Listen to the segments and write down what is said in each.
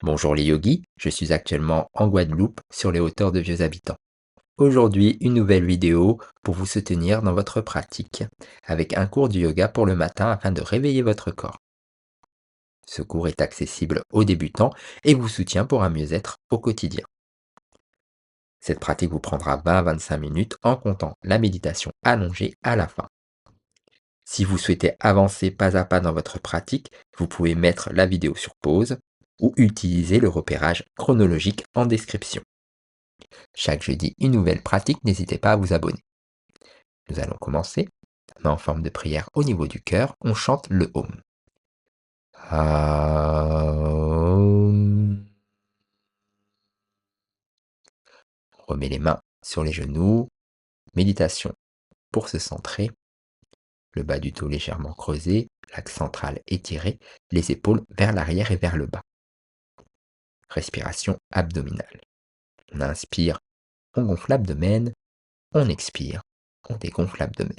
Bonjour les yogis, je suis actuellement en Guadeloupe sur les hauteurs de Vieux Habitants. Aujourd'hui, une nouvelle vidéo pour vous soutenir dans votre pratique avec un cours de yoga pour le matin afin de réveiller votre corps. Ce cours est accessible aux débutants et vous soutient pour un mieux-être au quotidien. Cette pratique vous prendra 20-25 minutes en comptant la méditation allongée à la fin. Si vous souhaitez avancer pas à pas dans votre pratique, vous pouvez mettre la vidéo sur pause ou utiliser le repérage chronologique en description. Chaque jeudi, une nouvelle pratique, n'hésitez pas à vous abonner. Nous allons commencer. Main en forme de prière au niveau du cœur, on chante le Om. Aum. On remet les mains sur les genoux. Méditation pour se centrer. Le bas du dos légèrement creusé, l'axe central étiré, les épaules vers l'arrière et vers le bas. Respiration abdominale. On inspire, on gonfle l'abdomen. On expire, on dégonfle l'abdomen.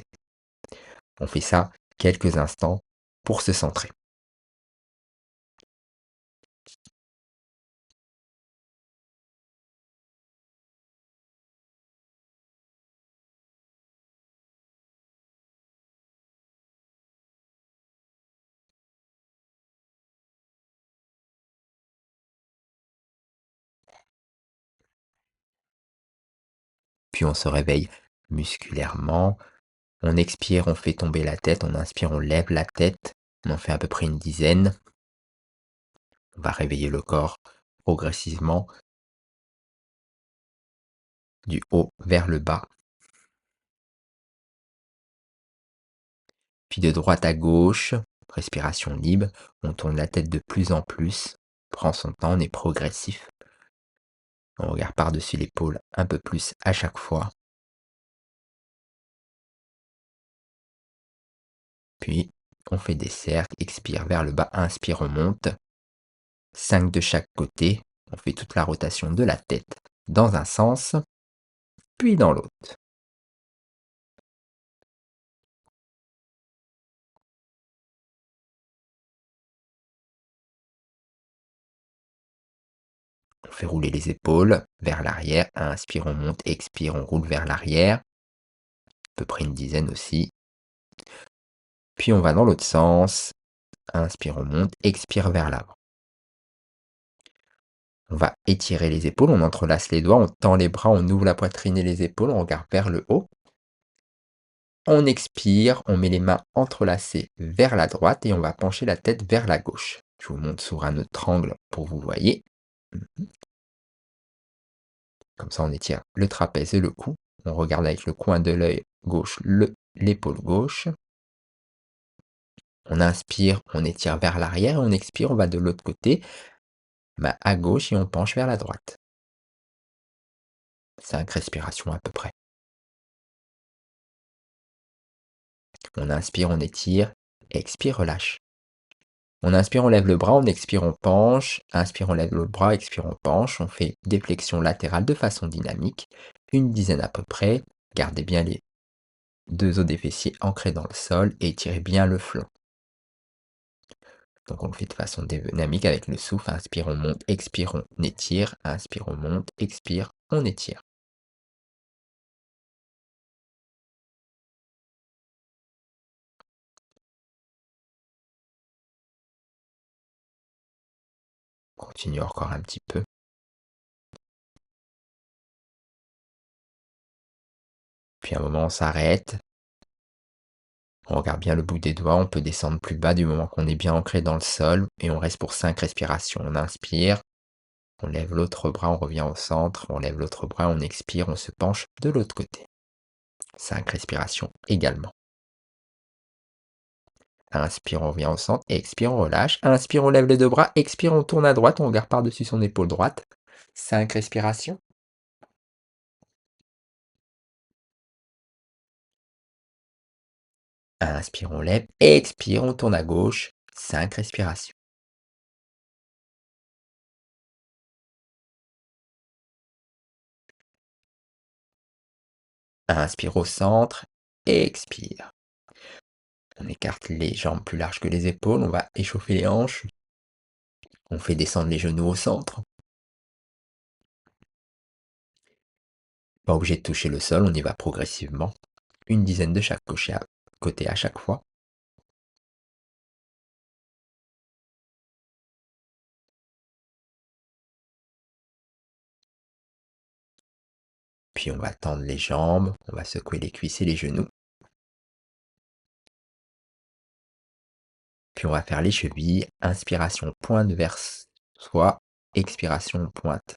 On fait ça quelques instants pour se centrer. Puis on se réveille musculairement. On expire, on fait tomber la tête. On inspire, on lève la tête. On en fait à peu près une dizaine. On va réveiller le corps progressivement du haut vers le bas. Puis de droite à gauche, respiration libre. On tourne la tête de plus en plus. On prend son temps, on est progressif. On regarde par-dessus l'épaule un peu plus à chaque fois. Puis, on fait des cercles, expire vers le bas, inspire, on monte. 5 de chaque côté. On fait toute la rotation de la tête dans un sens, puis dans l'autre. On fait rouler les épaules vers l'arrière. Inspire, on monte, expire, on roule vers l'arrière. À peu près une dizaine aussi. Puis on va dans l'autre sens. Inspire, on monte, expire vers l'avant. On va étirer les épaules, on entrelace les doigts, on tend les bras, on ouvre la poitrine et les épaules, on regarde vers le haut. On expire, on met les mains entrelacées vers la droite et on va pencher la tête vers la gauche. Je vous montre sur un autre angle pour que vous voyez. Comme ça, on étire le trapèze et le cou. On regarde avec le coin de l'œil gauche l'épaule gauche. On inspire, on étire vers l'arrière et on expire, on va de l'autre côté, main à gauche et on penche vers la droite. 5 respirations à peu près. On inspire, on étire, expire, relâche. On inspire, on lève le bras, on expire, on penche. Inspire, on lève l'autre bras, expire, on penche. On fait des flexions latérales de façon dynamique, une dizaine à peu près. Gardez bien les deux os des fessiers ancrés dans le sol et étirez bien le flanc. Donc on le fait de façon dynamique avec le souffle. Inspire, on monte, expire, on étire. Inspire, on monte, expire, on étire. On continue encore un petit peu. Puis à un moment, on s'arrête. On regarde bien le bout des doigts. On peut descendre plus bas du moment qu'on est bien ancré dans le sol. Et on reste pour 5 respirations. On inspire. On lève l'autre bras, on revient au centre. On lève l'autre bras, on expire, on se penche de l'autre côté. 5 respirations également. Inspire, on revient au centre. Expire, on relâche. Inspire, on lève les deux bras. Expire, on tourne à droite. On regarde par-dessus son épaule droite. 5 respirations. Inspire, on lève. Expire, on tourne à gauche. 5 respirations. Inspire au centre. Expire. On écarte les jambes plus larges que les épaules. On va échauffer les hanches. On fait descendre les genoux au centre. Pas obligé de toucher le sol, on y va progressivement. Une dizaine de chaque côté à chaque fois. Puis on va tendre les jambes, on va secouer les cuisses et les genoux. Puis on va faire les chevilles. Inspiration, pointe vers soi. Expiration, pointe.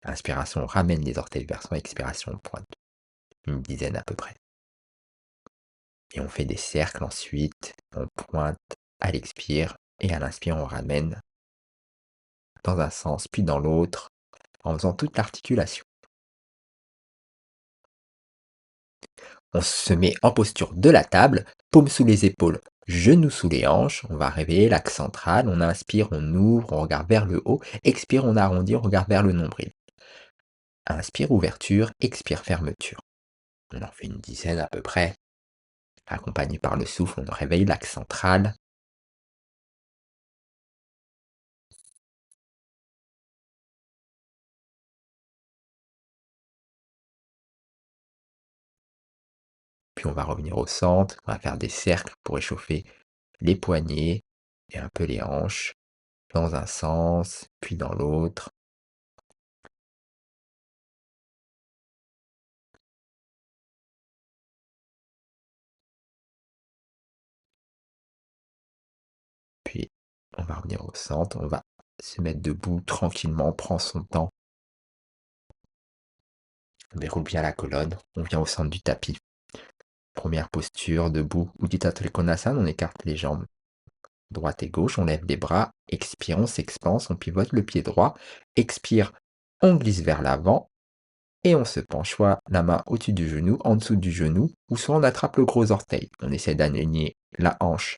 Inspiration, on ramène les orteils vers soi. Expiration, pointe. Une dizaine à peu près. Et on fait des cercles ensuite. On pointe à l'expire. Et à l'inspire, on ramène dans un sens, puis dans l'autre, en faisant toute l'articulation. On se met en posture de la table, paumes sous les épaules, genoux sous les hanches. On va réveiller l'axe central. On inspire, on ouvre, on regarde vers le haut. Expire, on arrondit, on regarde vers le nombril. Inspire, ouverture. Expire, fermeture. On en fait une dizaine à peu près. Accompagné par le souffle, on réveille l'axe central. Puis on va revenir au centre. On va faire des cercles pour échauffer les poignets et un peu les hanches. Dans un sens, puis dans l'autre. Puis on va revenir au centre. On va se mettre debout tranquillement. On prend son temps. On déroule bien la colonne. On vient au centre du tapis. Première posture, debout. Udita Trikonasana, on écarte les jambes droite et gauche, on lève les bras, expire, on s'expanse, on pivote le pied droit, expire, on glisse vers l'avant et on se penche, soit la main au-dessus du genou, en dessous du genou, ou soit on attrape le gros orteil. On essaie d'aligner la hanche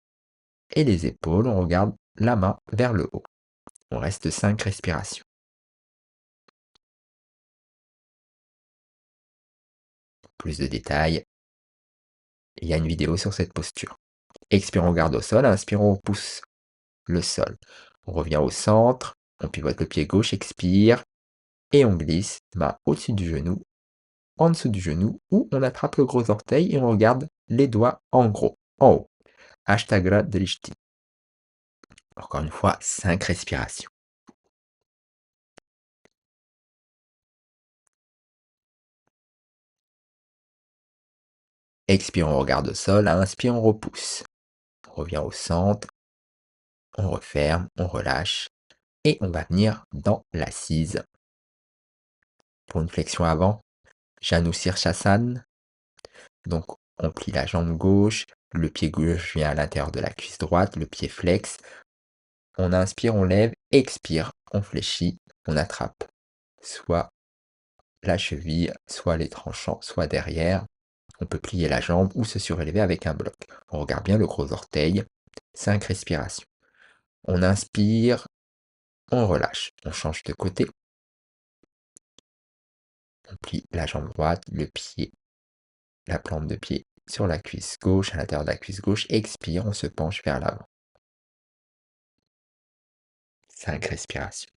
et les épaules, on regarde la main vers le haut. On reste 5 respirations. Plus de détails, il y a une vidéo sur cette posture. Expire, on garde au sol, inspire, on repousse le sol. On revient au centre, on pivote le pied gauche, expire, et on glisse, main au-dessus du genou, en dessous du genou, ou on attrape le gros orteil et on regarde les doigts en gros, en haut. Ashtanga Drishti. Encore une fois, 5 respirations. Expire, on regarde au sol, inspire, on repousse. On revient au centre, on referme, on relâche, et on va venir dans l'assise. Pour une flexion avant, Janu Sirsasana. Donc, on plie la jambe gauche, le pied gauche vient à l'intérieur de la cuisse droite, le pied flex. On inspire, on lève, expire, on fléchit, on attrape soit la cheville, soit les tranchants, soit derrière. On peut plier la jambe ou se surélever avec un bloc. On regarde bien le gros orteil. 5 respirations. On inspire, on relâche, on change de côté. On plie la jambe droite, le pied, la plante de pied sur la cuisse gauche, à l'intérieur de la cuisse gauche. Expire, on se penche vers l'avant. 5 respirations.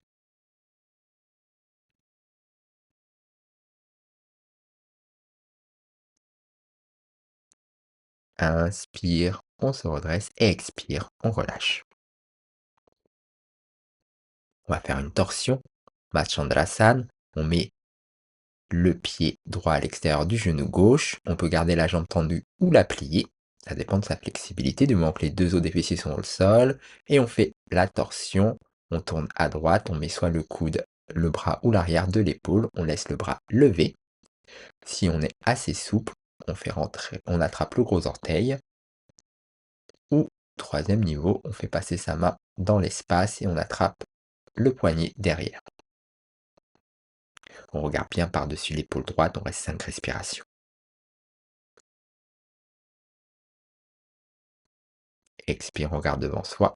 Inspire, on se redresse. Expire, on relâche. On va faire une torsion. Machandrasana. On met le pied droit à l'extérieur du genou gauche. On peut garder la jambe tendue ou la plier. Ça dépend de sa flexibilité, du moment que les deux os des fessiers sont au sol. Et on fait la torsion. On tourne à droite. On met soit le coude, le bras ou l'arrière de l'épaule. On laisse le bras levé. Si on est assez souple, on fait rentrer, on attrape le gros orteil. Ou, troisième niveau, on fait passer sa main dans l'espace et on attrape le poignet derrière. On regarde bien par-dessus l'épaule droite, on reste 5 respirations. Expire, on regarde devant soi.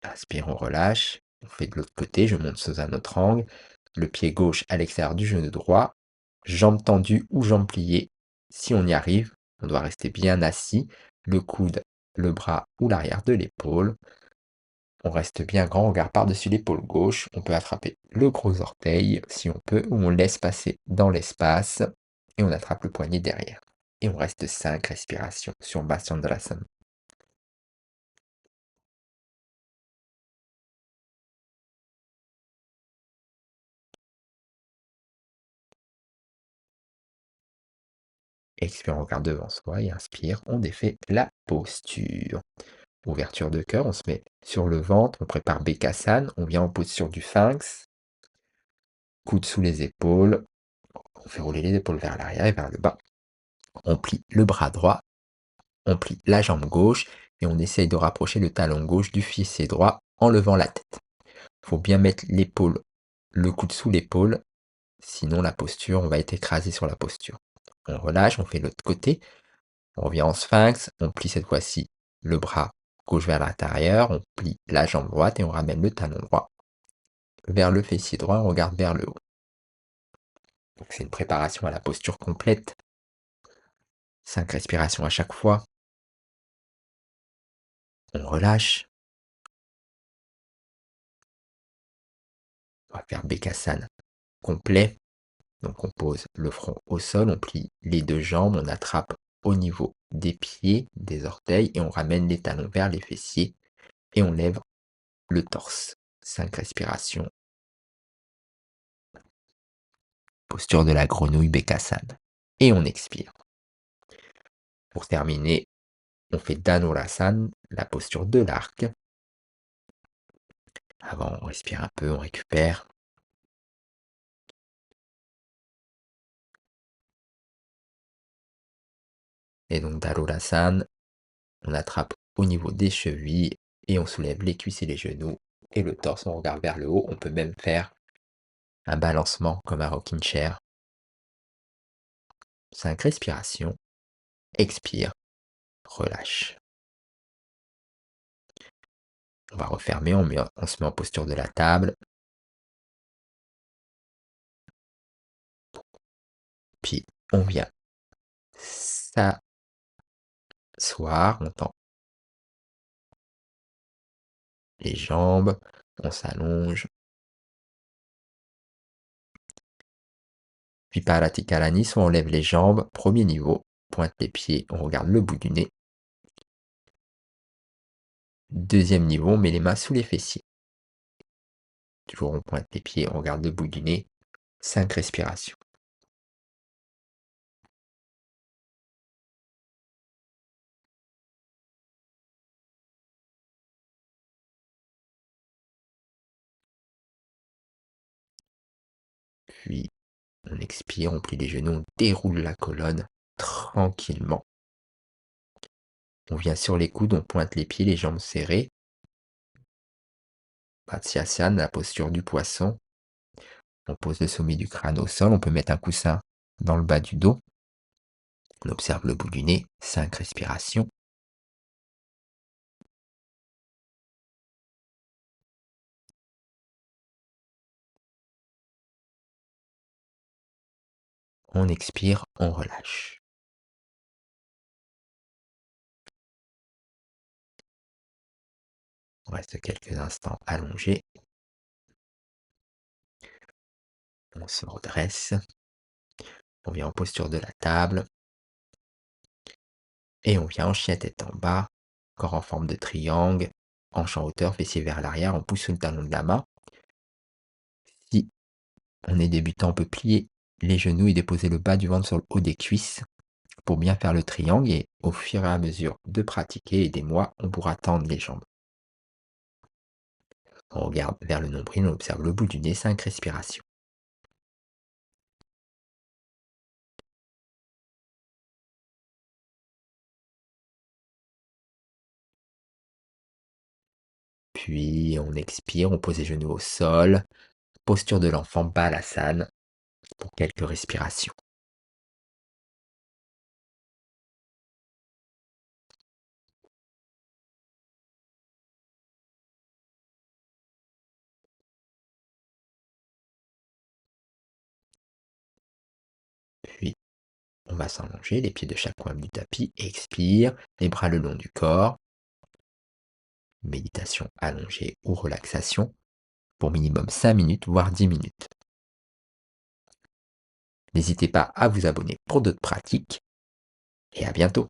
Inspire, on relâche. On fait de l'autre côté, je monte sous un autre angle. Le pied gauche à l'extérieur du genou droit. Jambes tendues ou jambes pliées. Si on y arrive, on doit rester bien assis. Le coude, le bras ou l'arrière de l'épaule. On reste bien grand, on regarde par-dessus l'épaule gauche. On peut attraper le gros orteil si on peut, ou on laisse passer dans l'espace et on attrape le poignet derrière. Et on reste 5 respirations sur Basyandranasana. Expire, on regarde devant soi et inspire, on défait la posture. Ouverture de cœur, on se met sur le ventre, on prépare Bekasana, on vient en position du sphinx, coude sous les épaules, on fait rouler les épaules vers l'arrière et vers le bas. On plie le bras droit, on plie la jambe gauche et on essaye de rapprocher le talon gauche du fessier droit en levant la tête. Il faut bien mettre l'épaule, le coude sous l'épaule, sinon la posture, on va être écrasé sur la posture. On relâche, on fait l'autre côté, on revient en sphinx, on plie cette fois-ci le bras gauche vers l'intérieur, on plie la jambe droite et on ramène le talon droit vers le fessier droit, on regarde vers le haut. Donc c'est une préparation à la posture complète. 5 respirations à chaque fois. On relâche. On va faire Bekasana complet. Donc on pose le front au sol, on plie les deux jambes, on attrape au niveau des pieds, des orteils et on ramène les talons vers les fessiers et on lève le torse. 5 respirations. Posture de la grenouille Bekasana. Et on expire. Pour terminer, on fait Dhanurasana, la posture de l'arc. Avant, on respire un peu, on récupère. Et donc Dhanurasana, on attrape au niveau des chevilles et on soulève les cuisses et les genoux et le torse, on regarde vers le haut. On peut même faire un balancement comme un rocking chair. 5 respirations. Expire, relâche. On va refermer, on se met en posture de la table. Puis on vient s'asseoir, on tend les jambes, on s'allonge. Puis Paratikarani, soit on lève les jambes, premier niveau, pointe les pieds, on regarde le bout du nez. Deuxième niveau, on met les mains sous les fessiers. Toujours on pointe les pieds, on regarde le bout du nez. 5 respirations. Puis on expire, on plie les genoux, on déroule la colonne tranquillement. On vient sur les coudes, on pointe les pieds, les jambes serrées. Matsyasana, la posture du poisson. On pose le sommet du crâne au sol, on peut mettre un coussin dans le bas du dos. On observe le bout du nez, 5 respirations. On expire, on relâche. On reste quelques instants allongés. On se redresse. On vient en posture de la table. Et on vient en chien tête en bas, corps en forme de triangle, hanche en hauteur, fessier vers l'arrière, on pousse sous le talon de la main. Si on est débutant, on peut plier les genoux et déposer le bas du ventre sur le haut des cuisses pour bien faire le triangle et au fur et à mesure de pratiquer, aidez-moi, on pourra tendre les jambes. On regarde vers le nombril, on observe le bout du nez, 5 respirations. Puis on expire, on pose les genoux au sol, posture de l'enfant Balasana pour quelques respirations. Puis on va s'allonger, les pieds de chaque coin du tapis, expire, les bras le long du corps. méditation allongée ou relaxation, pour minimum 5 minutes, voire 10 minutes. N'hésitez pas à vous abonner pour d'autres pratiques et à bientôt.